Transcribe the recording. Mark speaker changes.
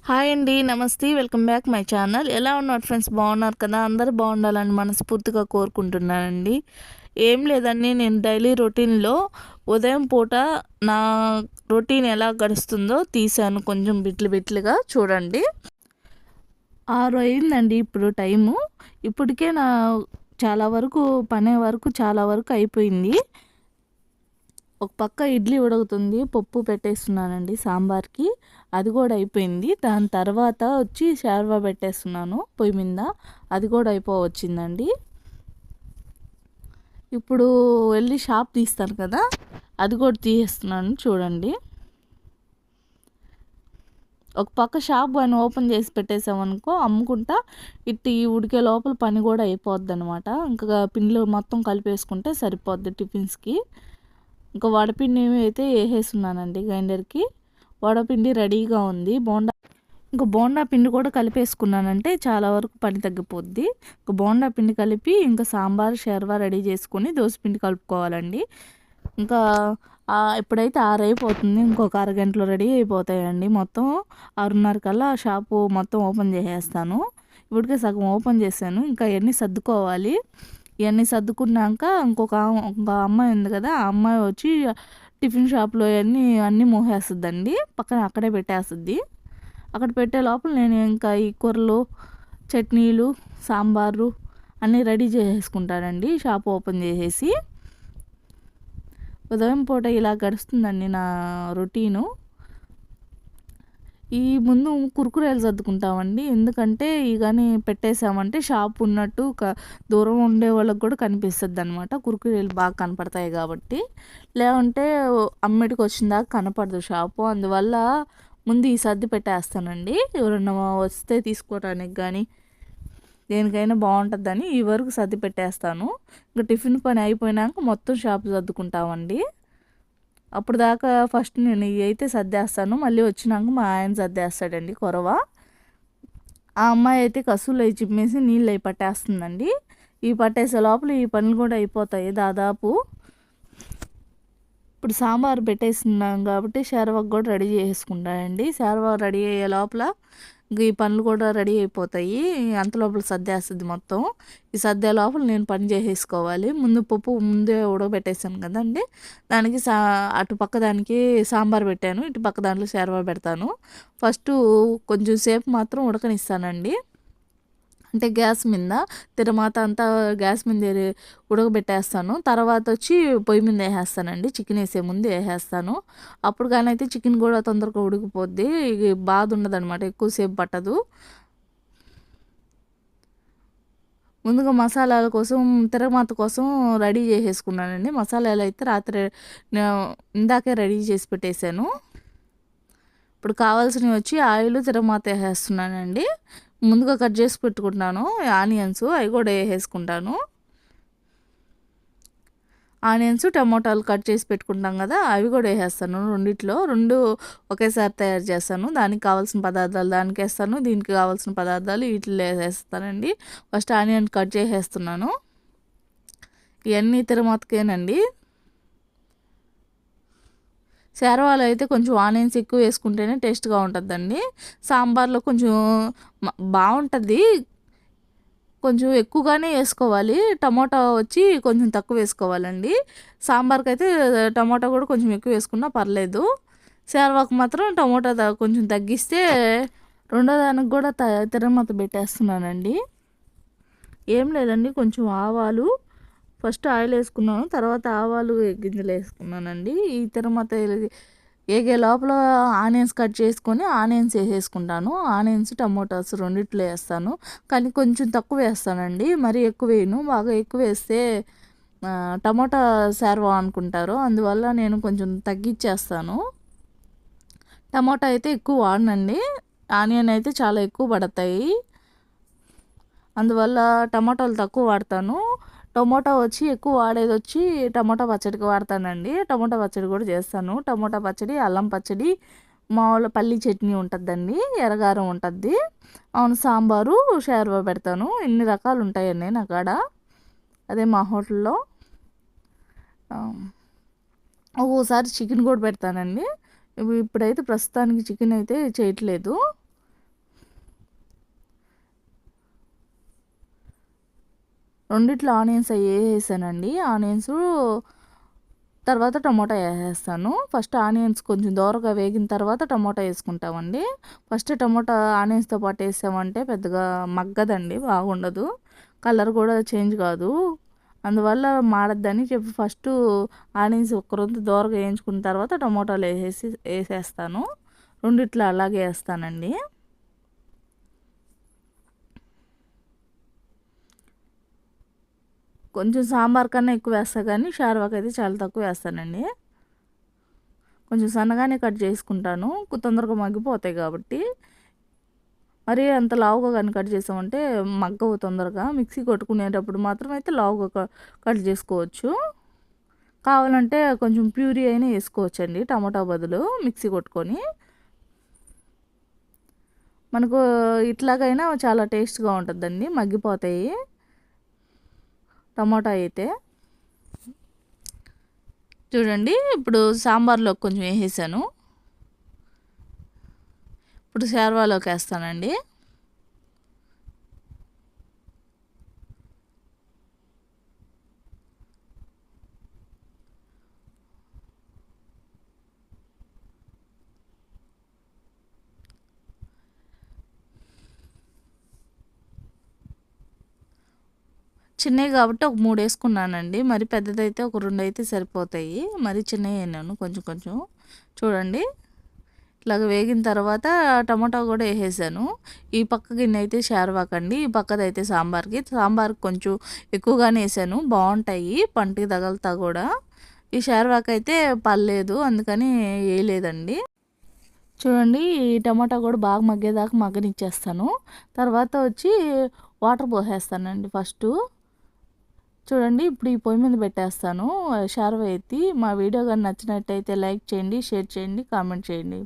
Speaker 1: Hi అండి. నమస్తే. Welcome back my channel. ఎలా ఉన్నారు ఫ్రెండ్స్? బాగున్నారు కదా? అందరూ బాగుండాలని మనస్ఫూర్తిగా కోరుకుంటున్నానండి. ఏం లేదండి, నేను డైలీ రొటీన్‌లో ఉదయం పూట నా రొటీన్ ఎలా గడుస్తుందో తీశాను కొంచెం బిట్లు బిట్లుగా చూడండి. 6 అయిందండి ఇప్పుడు టైము. ఇప్పటికే చాలా వరకు అయిపోయింది. ఒక పక్క ఇడ్లీ ఉడుకుతుంది, పప్పు పెట్టేస్తున్నానండి సాంబార్కి, అది కూడా అయిపోయింది. దాని తర్వాత వచ్చి షార్వా పెట్టేస్తున్నాను పొయ్యి మీద, అది కూడా అయిపోవచ్చిందండి. ఇప్పుడు వెళ్ళి షాప్ తీస్తాను కదా, అది కూడా తీసేస్తున్నాను చూడండి. ఒక పక్క షాప్ కానీ ఓపెన్ చేసి పెట్టేసామనుకో, అమ్ముకుంటా ఇట్టి ఉడికే లోపల పని కూడా అయిపోద్ది అనమాట. ఇంకా పిండిలో మొత్తం కలిపేసుకుంటే సరిపోద్ది టిఫిన్స్కి. ఇంకా వడపిండి అయితే వేసేస్తున్నానండి గ్రైండర్కి. వడపిండి రెడీగా ఉంది. బోండా పిండి కూడా కలిపేసుకున్నానంటే చాలా వరకు పని తగ్గిపోద్ది. ఇంకా బోండా పిండి కలిపి ఇంకా సాంబార్ షెర్వా రెడీ చేసుకొని దోసపిండి కలుపుకోవాలండి. ఇంకా ఇప్పుడైతే 6 అయిపోతుంది. ఇంకొక అరగంటలో రెడీ అయిపోతాయండి. మొత్తం 6:30 కల్లా షాపు మొత్తం ఓపెన్ చేసేస్తాను. ఇప్పటికే సగం ఓపెన్ చేశాను. ఇంకా ఇవన్నీ సర్దుకోవాలి. ఇవన్నీ సర్దుకున్నాక ఇంకొక అమ్మాయి ఉంది కదా, ఆ అమ్మాయి వచ్చి టిఫిన్ షాప్లో అన్నీ మోసేస్తుందండి. పక్కన అక్కడే పెట్టేస్తుంది. అక్కడ పెట్టే లోపల నేను ఇంకా ఈ కూరలు, చట్నీలు, సాంబారు అన్నీ రెడీ చేసేసుకుంటానండి షాప్ ఓపెన్ చేసేసి. ఉదయం పూట ఇలా గడుస్తుందండి నా రొటీను. ఈ ముందు కుర్కురేలు సర్దుకుంటామండి. ఎందుకంటే కానీ పెట్టేసామంటే షాప్ ఉన్నట్టు దూరం ఉండే వాళ్ళకి కూడా కనిపిస్తుంది అనమాట. కుర్కురేలు బాగా కనపడతాయి కాబట్టి. లేకుంటే అమ్మటికి వచ్చిందాకా కనపడదు షాపు. అందువల్ల ముందు ఈ సర్ది పెట్టేస్తానండి. ఎవరన్నా వస్తే తీసుకోవడానికి కానీ దేనికైనా బాగుంటుందని ఈ వరకు సర్ది పెట్టేస్తాను. ఇంకా టిఫిన్ పని అయిపోయినాక మొత్తం షాపు సర్దుకుంటామండి. అప్పుడు దాకా ఫస్ట్ నేను ఇవి అయితే సర్దేస్తాను. మళ్ళీ వచ్చినాక మా ఆయన సర్దేస్తాడండి కొరవ. ఆ అమ్మాయి అయితే కసులు అవి చిమ్మేసి నీళ్ళు అవి పట్టేస్తుందండి. ఇవి పట్టేసే లోపల ఈ పనులు కూడా అయిపోతాయి దాదాపు. ఇప్పుడు సాంబార్ పెట్టేస్తున్నాం కాబట్టి షర్వాకు కూడా రెడీ చేసుకుంటానండి. షర్వా రెడీ అయ్యే లోపల ఈ పనులు కూడా రెడీ అయిపోతాయి. అంత లోపల సర్దేస్తుంది మొత్తం. ఈ సర్దే లోపల నేను పని చేసేసుకోవాలి. పప్పు ముందే ఉడకబెట్టేసాను కదండి, దానికి అటు పక్క దానికి సాంబార్ పెట్టాను, ఇటు పక్క దాంట్లో షర్వా పెడతాను. ఫస్ట్ కొంచెం సేపు మాత్రం ఉడకనిస్తానండి. అంటే గ్యాస్ మీద తిరమాత అంతా గ్యాస్ మీద ఉడకబెట్టేస్తాను. తర్వాత వచ్చి పొయ్యి మీద వేసేస్తానండి. చికెన్ వేసే ముందు వేసేస్తాను. అప్పుడు కానీ అయితే చికెన్ కూడా తొందరగా ఉడికిపోద్ది. బాధ ఉండదన్నమాట, ఎక్కువసేపు పట్టదు. ముందుగా మసాలాల కోసం తిరగమాత కోసం రెడీ చేసేసుకున్నానండి. మసాలాలు అయితే రాత్రి ఇందాకే రెడీ చేసి పెట్టేశాను. ఇప్పుడు కావాల్సినవి వచ్చి ఆయిల్, తిరగమాత వేసేస్తున్నానండి. ముందుగా కట్ చేసి పెట్టుకుంటున్నాను ఆనియన్స్, అవి కూడా వేసేసుకుంటాను. ఆనియన్స్, టమోటాలు కట్ చేసి పెట్టుకుంటాం కదా, అవి కూడా వేసేస్తాను. రెండు ఒకేసారి తయారు చేస్తాను. దానికి కావాల్సిన పదార్థాలు దానికి వేస్తాను, దీనికి కావాల్సిన పదార్థాలు వీటిలో వేసేస్తానండి. ఫస్ట్ ఆనియన్ కట్ చేసేస్తున్నాను. ఇవన్నీ తిరమతకేనండి. షేర్వాలో అయితే కొంచెం ఆనియన్స్ ఎక్కువ వేసుకుంటేనే టేస్ట్గా ఉంటుందండి. సాంబార్లో కొంచెం బాగుంటుంది, కొంచెం ఎక్కువగానే వేసుకోవాలి. టమోటా వచ్చి కొంచెం తక్కువ వేసుకోవాలండి. సాంబార్కి అయితే టమోటా కూడా కొంచెం ఎక్కువ వేసుకున్నా పర్లేదు. షేర్వాకు మాత్రం టమోటా కొంచెం తగ్గిస్తే రెండో దానికి కూడా తిరమత పెట్టేస్తున్నానండి. ఏం లేదండి, కొంచెం ఆవాలు, ఫస్ట్ ఆయిల్ వేసుకున్నాను, తర్వాత ఆవాలు గింజలు వేసుకున్నానండి. ఈ తిరమత ఏగే లోపల ఆనియన్స్ కట్ చేసుకొని ఆనియన్స్ వేసేసుకుంటాను. ఆనియన్స్, టమోటాస్ రెండిట్లో వేస్తాను, కానీ కొంచెం తక్కువ వేస్తానండి, మరీ ఎక్కువ వేయను. బాగా ఎక్కువ వేస్తే టమోటా షర్వా అనుకుంటారు, అందువల్ల నేను కొంచెం తగ్గించేస్తాను. టమోటా అయితే ఎక్కువ వాడనండి, ఆనియన్ అయితే చాలా ఎక్కువ పడతాయి, అందువల్ల టమాటాలు తక్కువ వాడతాను. టమోటా వచ్చి ఎక్కువ వాడేది వచ్చి టమోటా పచ్చడికి వాడతానండి. టమోటా పచ్చడి కూడా చేస్తాను. టమోటా పచ్చడి, అల్లం పచ్చడి, మామూలు పల్లి చట్నీ ఉంటుందండి, ఎర్రగారం ఉంటుంది. అవును, సాంబారు, షేర్వా పెడతాను. ఇన్ని రకాలు ఉంటాయండి నా కాడ, అదే మా హోటల్లో. ఒక్కోసారి చికెన్ కూడా పెడతానండి. ఇప్పుడైతే ప్రస్తుతానికి చికెన్ అయితే చేయట్లేదు. రెండిట్లో ఆనియన్స్ అవి వేసేసానండి. ఆనియన్స్ తర్వాత టమోటా వేసేస్తాను. ఫస్ట్ ఆనియన్స్ కొంచెం దోరగా వేగిన తర్వాత టమోటా వేసుకుంటామండి. ఫస్ట్ టమోటా ఆనియన్స్తో పాటు వేసామంటే పెద్దగా మగ్గదండి, బాగుండదు, కలర్ కూడా చేంజ్ కాదు. అందువల్ల మాడద్దని చెప్పి ఫస్ట్ ఆనియన్స్ ఒక రొంత దోరగా వేయించుకున్న తర్వాత టమోటాలు వేసేస్తాను. రెండిట్లో అలాగే వేస్తానండి. కొంచెం సాంబార్ కన్నా ఎక్కువ వేస్తా, కానీ షార్వాకి అయితే చాలా తక్కువ వేస్తానండి. కొంచెం సన్నగానే కట్ చేసుకుంటాను, తొందరగా మగ్గిపోతాయి కాబట్టి. మరీ అంత లావుగా కానీ కట్ చేసామంటే మగ్గవు తొందరగా. మిక్సీ కొట్టుకునేటప్పుడు మాత్రం అయితే లావుగా కట్ చేసుకోవచ్చు. కావాలంటే కొంచెం ప్యూరీ అయినా వేసుకోవచ్చండి టమాటా బదులు, మిక్సీ కొట్టుకొని. మనకు ఇట్లాగైనా చాలా టేస్ట్గా ఉంటుందండి, మగ్గిపోతాయి టమాటా అయితే. చూడండి, ఇప్పుడు సాంబార్లో కొంచెం వేసేసాను. ఇప్పుడు షార్వాలోకి వేస్తానండి. చిన్నవి కాబట్టి ఒక 3 వేసుకున్నానండి. మరి పెద్దదైతే ఒక 2 అయితే సరిపోతాయి. మరి చిన్నవి వేయను, కొంచెం కొంచెం. చూడండి, ఇట్లాగ వేగిన తర్వాత టమాటా కూడా వేసేసాను. ఈ పక్క గిన్నె అయితే షార్వాకండి, ఈ పక్కదైతే సాంబార్కి. సాంబార్కి కొంచెం ఎక్కువగానే వేసాను, బాగుంటాయి పంటికి తగలుతా కూడా. ఈ షార్వాకి అయితే పర్లేదు, అందుకని వేయలేదండి. చూడండి, ఈ టమాటా కూడా బాగా మగ్గేదాకా మగ్గనిచ్చేస్తాను. తర్వాత వచ్చి వాటర్ పోసేస్తానండి ఫస్ట్. చూడండి, ఇప్పుడు ఈ పొయ్యి మీద పెట్టేస్తాను షార్వా ఎత్తి. మా వీడియో కానీ నచ్చినట్టయితే లైక్ చేయండి, షేర్ చేయండి, కామెంట్ చేయండి.